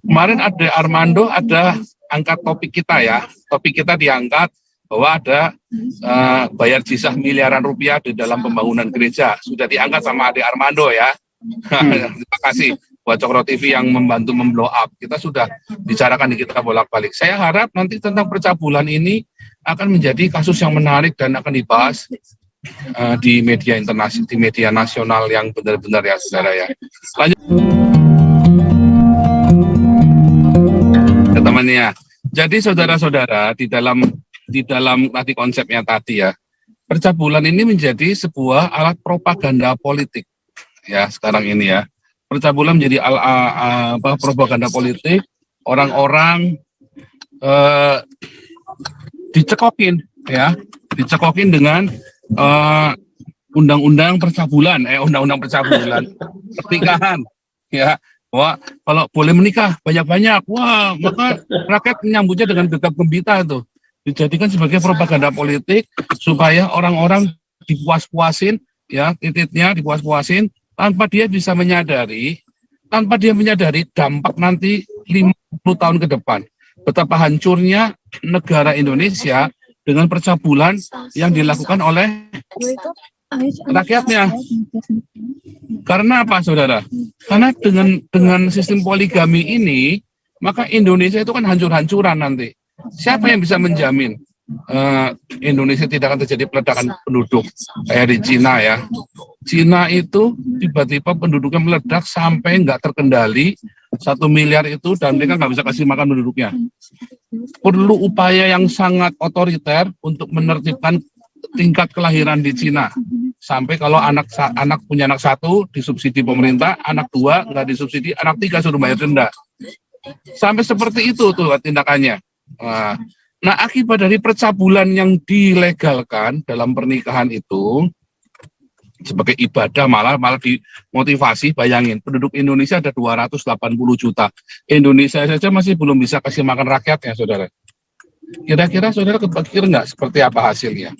Kemarin ada Armando ada angkat topik kita ya. Topik kita diangkat bahwa ada bayar jizah miliaran rupiah di dalam pembangunan gereja. Sudah diangkat sama Ade Armando ya. Terima kasih buat Cokro TV yang membantu memblow up. Kita sudah bicarakan di kita bolak-balik. Saya harap nanti tentang percabulan ini akan menjadi kasus yang menarik dan akan dibahas di media internasional, di media nasional yang benar-benar ya saudara ya. Lanjut temannya. Jadi saudara-saudara di dalam tadi konsepnya tadi ya, percabulan ini menjadi sebuah alat propaganda politik ya sekarang ini ya. Percabulan menjadi propaganda politik, orang-orang dicekokin dengan undang-undang percabulan, pernikahan ya. Wah, kalau boleh menikah banyak-banyak, wah maka rakyat menyambutnya dengan gegap gembita itu. Dijadikan sebagai propaganda politik supaya orang-orang dipuas-puasin ya, titiknya dipuas-puasin tanpa dia menyadari dampak nanti 50 tahun ke depan. Betapa hancurnya negara Indonesia dengan percabulan yang dilakukan oleh rakyatnya. Karena apa, saudara? Karena dengan sistem poligami ini, maka Indonesia itu kan hancur-hancuran nanti. Siapa yang bisa menjamin Indonesia tidak akan terjadi peledakan penduduk kayak di Cina ya? Cina itu tiba-tiba penduduknya meledak sampai nggak terkendali 1 miliar itu dan mereka nggak bisa kasih makan penduduknya. Perlu upaya yang sangat otoriter untuk menertibkan tingkat kelahiran di Cina. Sampai kalau anak punya anak 1 disubsidi pemerintah, anak 2 nggak disubsidi, anak 3 suruh bayar denda. Sampai seperti itu tuh tindakannya. Nah, akibat dari percabulan yang dilegalkan dalam pernikahan itu sebagai ibadah malah dimotivasi. Bayangin, penduduk Indonesia ada 280 juta. Indonesia saja masih belum bisa kasih makan rakyatnya, saudara. Kira-kira saudara kepikir nggak seperti apa hasilnya?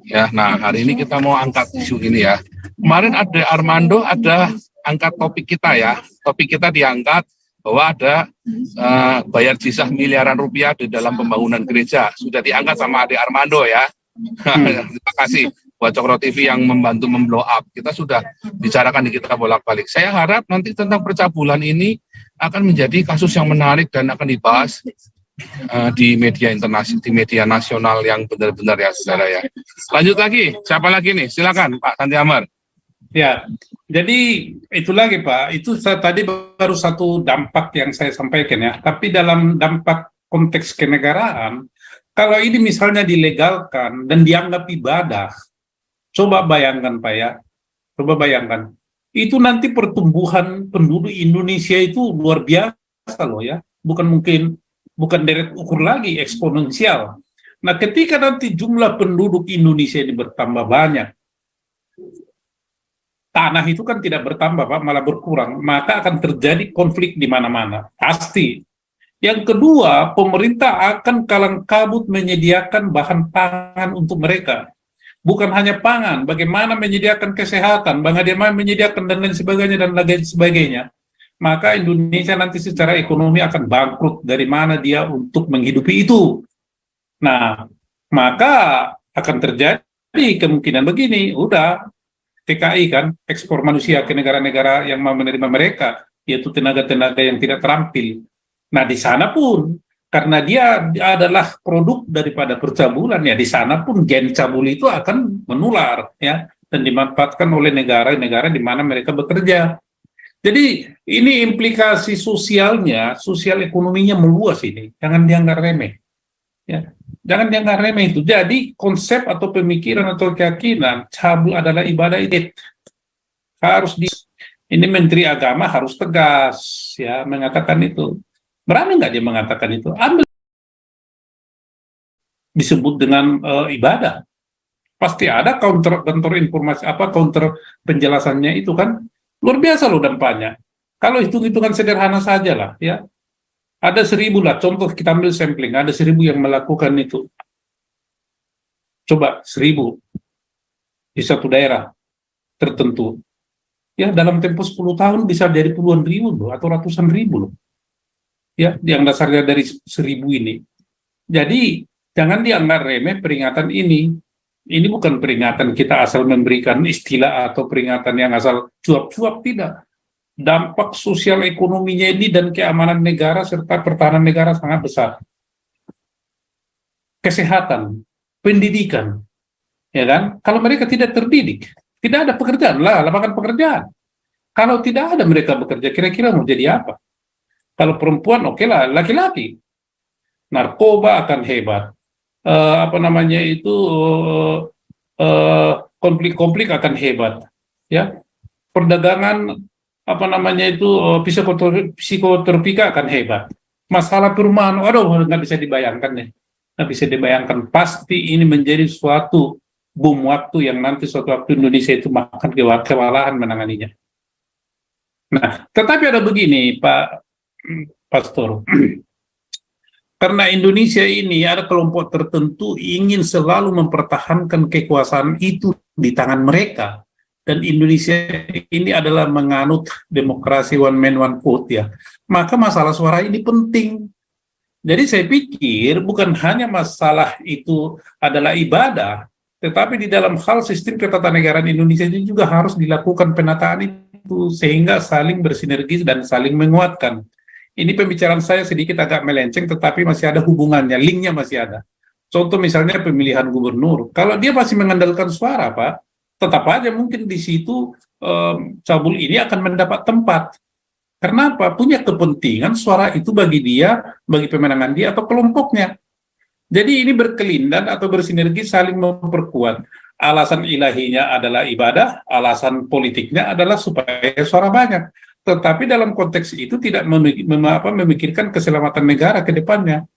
Ya, nah hari ini kita mau angkat isu ini ya. Kemarin ada Armando ada angkat topik kita ya. Topik kita diangkat bahwa ada bayar jizah miliaran rupiah di dalam pembangunan gereja. Sudah diangkat sama Ade Armando ya. Terima kasih buat Cokro TV yang membantu memblow up. Kita sudah bicarakan di kita bolak-balik. Saya harap nanti tentang percabulan ini akan menjadi kasus yang menarik dan akan dibahas di media internasional, di media nasional yang benar-benar ya saudara ya. Lanjut lagi, siapa lagi nih? Silakan Pak Tanti Amar. Ya, jadi itu lagi Pak, itu tadi baru satu dampak yang saya sampaikan ya. Tapi dalam dampak konteks kenegaraan, kalau ini misalnya dilegalkan dan dianggap ibadah, coba bayangkan Pak ya, coba bayangkan, itu nanti pertumbuhan penduduk Indonesia itu luar biasa loh ya, bukan deret ukur lagi, eksponensial. Nah, ketika nanti jumlah penduduk Indonesia ini bertambah banyak, tanah itu kan tidak bertambah, Pak, malah berkurang, maka akan terjadi konflik di mana-mana, pasti. Yang kedua, pemerintah akan kalang kabut menyediakan bahan pangan untuk mereka. Bukan hanya pangan, bagaimana menyediakan kesehatan, bagaimana menyediakan dan lain sebagainya, dan lain sebagainya. Maka Indonesia nanti secara ekonomi akan bangkrut. Dari mana dia untuk menghidupi itu? Nah, maka akan terjadi kemungkinan begini, udah TKI kan, ekspor manusia ke negara-negara yang mau menerima mereka, yaitu tenaga-tenaga yang tidak terampil. Nah, di sana pun, karena dia adalah produk daripada percabulan, ya di sana pun gen cabul itu akan menular, ya, dan dimanfaatkan oleh negara-negara di mana mereka bekerja. Jadi ini implikasi sosialnya, sosial ekonominya meluas ini. Jangan dianggap remeh. Ya. Jangan dianggap remeh itu. Jadi konsep atau pemikiran atau keyakinan cabul adalah ibadah itu ini Menteri Agama harus tegas ya mengatakan itu. Berani nggak dia mengatakan itu? Ambil disebut dengan ibadah. Pasti ada counter informasi counter penjelasannya itu kan. Luar biasa loh dampaknya. Kalau hitung-hitungan sederhana saja lah, ya. Ada 1000 lah, contoh kita ambil sampling, ada 1000 yang melakukan itu. Coba 1000 di satu daerah tertentu. Ya, dalam tempo 10 tahun bisa jadi puluhan ribu loh, atau ratusan ribu loh. ya, yang dasarnya dari 1000 ini. Jadi jangan dianggap remeh peringatan ini. Ini bukan peringatan kita asal memberikan istilah atau peringatan yang asal cuap-cuap, tidak. Dampak sosial ekonominya ini dan keamanan negara serta pertahanan negara sangat besar. Kesehatan, pendidikan, ya kan? Kalau mereka tidak terdidik, tidak ada pekerjaan lah, lapangan pekerjaan. Kalau tidak ada mereka bekerja, kira-kira mau jadi apa? Kalau perempuan, oke lah, laki-laki. Narkoba akan hebat. Apa namanya itu, konflik-konflik akan hebat. Ya, perdagangan apa namanya itu, psikotropika akan hebat. Masalah perumahan, aduh nggak bisa dibayangkan ya. Nggak bisa dibayangkan. Pasti ini menjadi suatu bom waktu yang nanti suatu waktu Indonesia itu makan kewalahan menanganinya. Nah, tetapi ada begini, Pak Pastor. Karena Indonesia ini ada kelompok tertentu ingin selalu mempertahankan kekuasaan itu di tangan mereka. Dan Indonesia ini adalah menganut demokrasi one man one vote ya. Maka masalah suara ini penting. Jadi saya pikir bukan hanya masalah itu adalah ibadah, tetapi di dalam hal sistem ketatanegaraan Indonesia ini juga harus dilakukan penataan itu sehingga saling bersinergi dan saling menguatkan. Ini pembicaraan saya sedikit agak melenceng, tetapi masih ada hubungannya, linknya masih ada. Contoh misalnya pemilihan gubernur, kalau dia masih mengandalkan suara, Pak, tetap aja mungkin di situ cabul ini akan mendapat tempat. Kenapa? Punya kepentingan suara itu bagi dia, bagi pemenangan dia atau kelompoknya. Jadi ini berkelindan atau bersinergi saling memperkuat. Alasan ilahinya adalah ibadah, alasan politiknya adalah supaya suara banyak. Tetapi dalam konteks itu tidak memikirkan keselamatan negara ke depannya.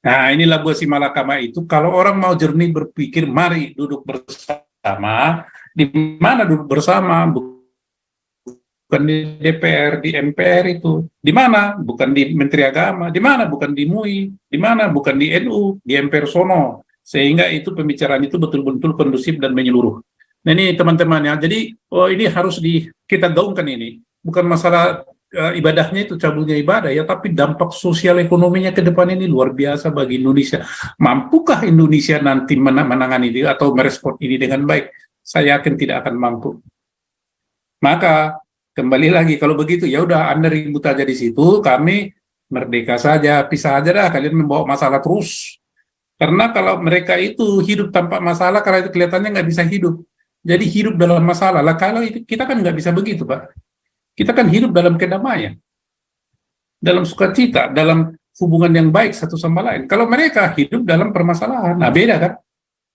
Nah, inilah buah si malakama itu. Kalau orang mau jernih berpikir, mari duduk bersama. Di mana duduk bersama? Bukan di DPR, di MPR itu. Di mana? Bukan di Menteri Agama. Di mana? Bukan di MUI. Di mana? Bukan di NU, di MPR sono. Sehingga itu pembicaraan itu betul-betul kondusif dan menyeluruh. Nah ini teman-teman ya, jadi ini harus kita gaungkan ini. Bukan masalah ibadahnya itu cabulnya ibadah ya, tapi dampak sosial ekonominya ke depan ini luar biasa bagi Indonesia. Mampukah Indonesia nanti menangani ini atau merespon ini dengan baik? Saya yakin tidak akan mampu. Maka kembali lagi kalau begitu ya udah Anda ribut aja di situ, kami merdeka saja, pisah aja dah, kalian membawa masalah terus. Karena kalau mereka itu hidup tanpa masalah, karena itu kelihatannya nggak bisa hidup. Jadi hidup dalam masalah. Lah kalau itu kita kan nggak bisa begitu, Pak. Kita kan hidup dalam kedamaian, dalam sukacita, dalam hubungan yang baik satu sama lain. Kalau mereka hidup dalam permasalahan, nah beda kan?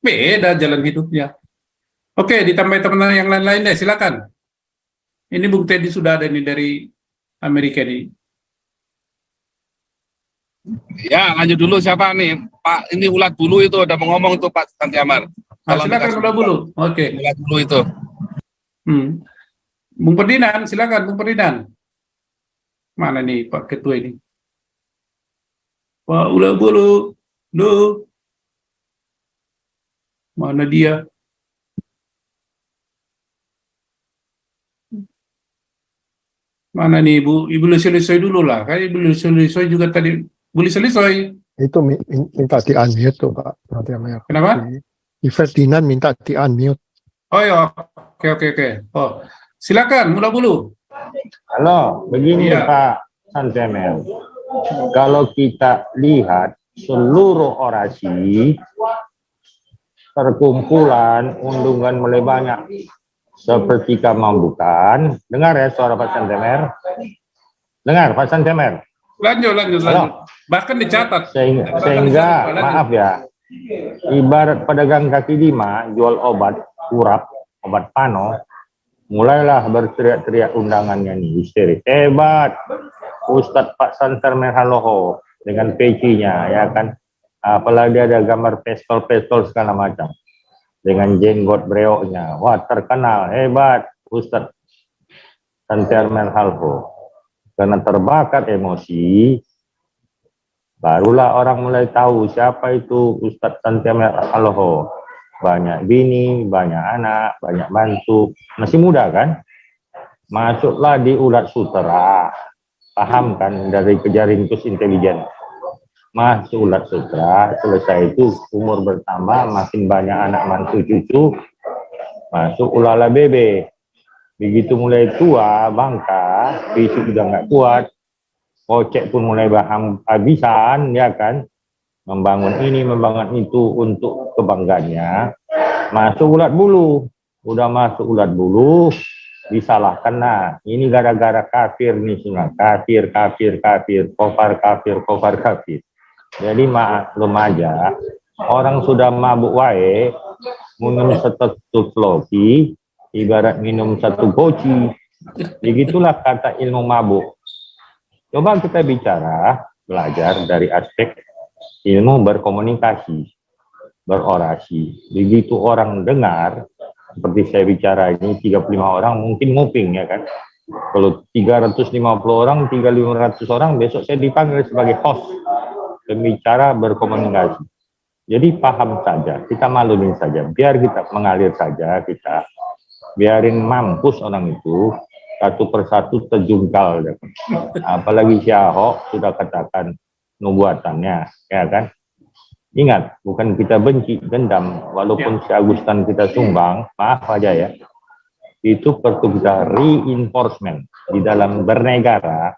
Beda jalan hidupnya. Oke, ditambah teman-teman yang lain-lain deh, silakan. Ini Bung Teddy sudah ada nih dari Amerika nih. Ya, lanjut dulu siapa nih? Pak, ini ulat bulu itu ada mau ngomong tuh Pak Santi Amar. Nah, silakan ulat bulu. Oke. Ulat bulu itu. Bung Ferdinand, silakan Bung Ferdinand. Mana nih Pak Ketua ini? Pak ulat bulu. Loh. Mana dia? Mana nih Ibu? Ibu Lisoi dulu lah. Kayak Ibu Lisoi juga tadi. Bu Lisoi. Itu minta di-unmute tuh Pak. Kenapa? Ferdinand minta di-unmute. Oh ya, oke. Oh, silakan, mula bulu. Halo, begini Iya. Pak Santemel. Kalau kita lihat seluruh orasi, perkumpulan, undungan mulai banyak. Seperti kamu bukan. Dengar ya suara Pak Santemel? Dengar Pak Santemel? Lanjut. Halo. Bahkan dicatat. Sehingga maaf ya, ibarat pedagang kaki lima jual obat kurap, obat pano, mulailah berteriak-teriak undangannya nih, histeris. Hebat, Ustadz Pak Santermer Haloho dengan pecinya, ya kan. Apalagi ada gambar pistol segala macam. Dengan jenggot breoknya. Wah, terkenal, hebat, Ustadz Santermer Haloho. Karena terbakar emosi, barulah orang mulai tahu siapa itu Ustadz Santermer Haloho. Banyak bini, banyak anak, banyak mantu, masih muda kan? Masuklah di ulat sutera. paham kan dari kejaringkus intelijen. Masuk ulat sutra, selesai itu umur bertambah, makin banyak anak mantu cucu, masuk ulala bebe. Begitu mulai tua, bangka, fisik udah nggak kuat, kocek pun mulai habisan, ya kan, membangun ini, membangun itu untuk kebanggaannya, masuk ulat bulu. Udah masuk ulat bulu, disalahkan, nah ini gara-gara kafir nih semua, kafir, kofar kafir. Jadi remaja, orang sudah mabuk wae, minum satu sloki, ibarat minum satu goci. Begitulah kata ilmu mabuk. Coba kita bicara, belajar dari aspek ilmu berkomunikasi, berorasi. Begitu orang dengar, seperti saya bicara ini 35 orang mungkin nguping, ya kan. Kalau 350 orang, 300-500 orang, besok saya dipanggil sebagai host, pembicara berkomunikasi. Jadi paham saja, kita maklumin saja, biar kita mengalir saja, kita biarin mampus orang itu, satu persatu terjungkal. Apalagi si Ahok sudah katakan nubuatannya, ya kan. Ingat, bukan kita benci, dendam, walaupun si Agustan kita sumbang, maaf aja ya, itu perlu kita reinforcement. Di dalam bernegara,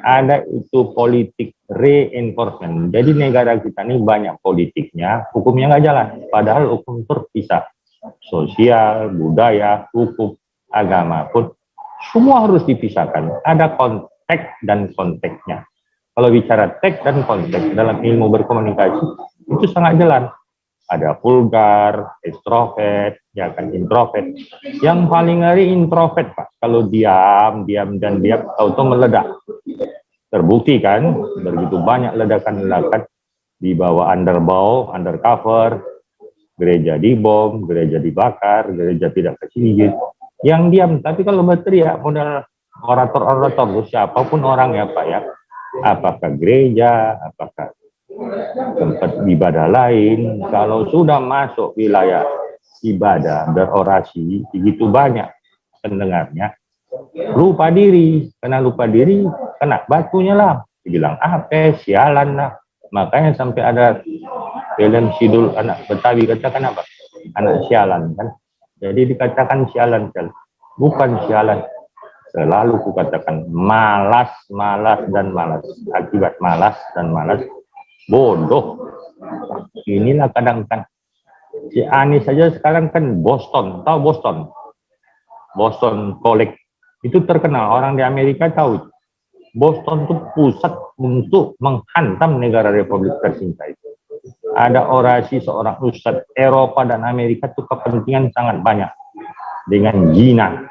ada itu politik reinforcement. Jadi negara kita ini banyak politiknya, hukumnya nggak jalan. Padahal hukum terpisah. Sosial, budaya, hukum, agama pun, semua harus dipisahkan. Ada konteks dan konteksnya. Kalau bicara teks dan konteks dalam ilmu berkomunikasi, itu sangat jelas. Ada vulgar, ekstrovert, ya kan, introvert. Yang paling ngeri introvert, Pak. Kalau diam, tahu-tahu meledak. Terbukti kan, begitu banyak ledakan-ledakan di bawah undercover, gereja dibom, gereja dibakar, gereja tidak kesigit. Yang diam, tapi kalau berteriak, modal orator-orator, siapapun orang ya Pak ya, apakah gereja, apakah tempat ibadah lain, kalau sudah masuk wilayah ibadah, berorasi, begitu banyak pendengarnya, lupa diri, kena batunya lah, dibilang apa, sialan lah. Makanya sampai ada film Sidul anak Betawi katakan apa? Anak sialan kan. Jadi dikatakan sialan, bukan sialan. Selalu kukatakan malas. Akibat malas dan malas, bodoh. Inilah kadang-kadang si Anies saja sekarang kan Boston, tahu Boston? Boston College itu terkenal, orang di Amerika tahu. Boston itu pusat untuk menghantam negara Republik tercinta itu. Ada orasi seorang ustadz, Eropa dan Amerika itu kepentingan sangat banyak dengan jinah.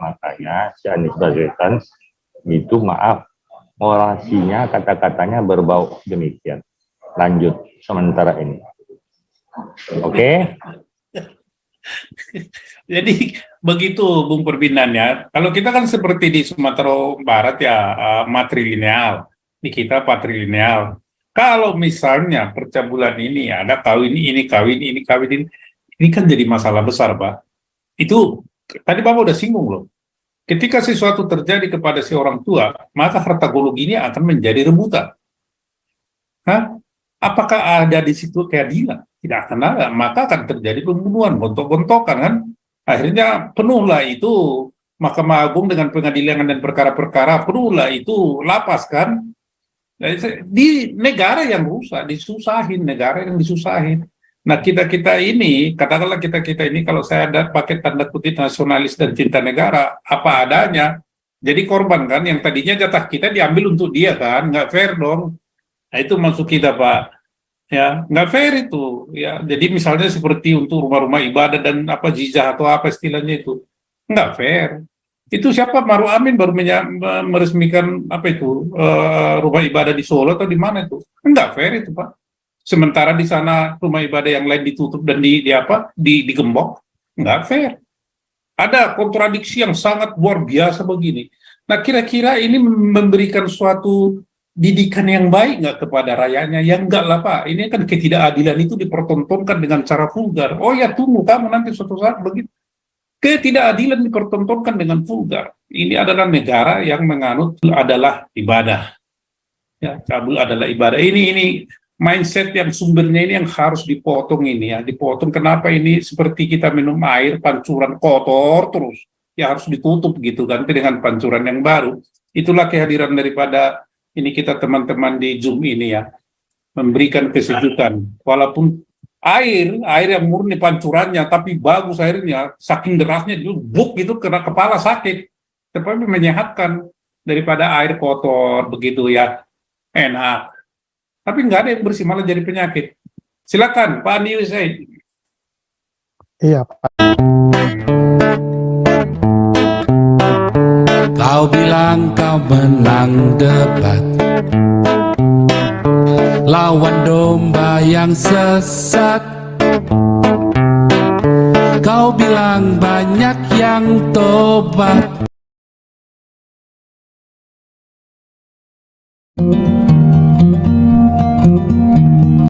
Makanya si Anies Baswedan itu maaf, orasinya, kata-katanya berbau demikian. Lanjut sementara ini. Oke? Jadi begitu Bung Ferdinand ya. Kalau kita kan seperti di Sumatera Barat ya, matrilineal. Di kita patrilineal. Kalau misalnya percabulan ini ada kawin ini kan jadi masalah besar, Pak. Itu tadi Bapak udah singgung loh. Ketika sesuatu terjadi kepada si orang tua, maka harta gonoginya akan menjadi rebutan. Apakah ada di situ keadilan? Tidak akan ada, maka akan terjadi pembunuhan, gontok-gontokan kan. Akhirnya penuhlah itu Mahkamah Agung dengan pengadilan dan perkara-perkara, penuhlah itu lapas kan. Di negara yang rusak, disusahin, negara yang disusahin. Nah kita ini, katakanlah kita ini, kalau saya ada pakai tanda kutip nasionalis dan cinta negara, apa adanya, jadi korban kan, yang tadinya jatah kita diambil untuk dia kan, nggak fair dong. Nah itu maksud kita Pak. Ya, nggak fair itu. Ya, jadi misalnya seperti untuk rumah-rumah ibadah dan apa jizah atau apa istilahnya itu, nggak fair. Itu siapa Maruf Amin baru meresmikan apa itu rumah ibadah di Solo atau di mana itu? Nggak fair itu Pak. Sementara di sana rumah ibadah yang lain ditutup dan digembok, nggak fair. Ada kontradiksi yang sangat luar biasa begini. Nah kira-kira ini memberikan suatu didikan yang baik nggak kepada rakyatnya? Yang enggak lah Pak, ini kan ketidakadilan itu dipertontonkan dengan cara vulgar. Oh ya tunggu kamu nanti suatu saat begitu. ketidakadilan dipertontonkan dengan vulgar. Ini adalah negara yang menganut adalah ibadah. Ya, cabul adalah ibadah. Ini mindset yang sumbernya ini yang harus dipotong ini ya, dipotong. Kenapa ini seperti kita minum air pancuran kotor terus? Ya harus ditutup gitu kan dengan pancuran yang baru. Itulah kehadiran daripada ini kita teman-teman di Zoom ini ya, memberikan kesejukan. Walaupun air yang murni pancurannya, tapi bagus airnya, saking derasnya itu buk gitu kena kepala sakit. Tapi menyehatkan daripada air kotor begitu ya, enak. Tapi nggak ada yang bersih, malah jadi penyakit. Silakan Pak Andi Wisai. Iya, Pak. Kau bilang kau menang debat, lawan domba yang sesat. Kau bilang banyak yang tobat.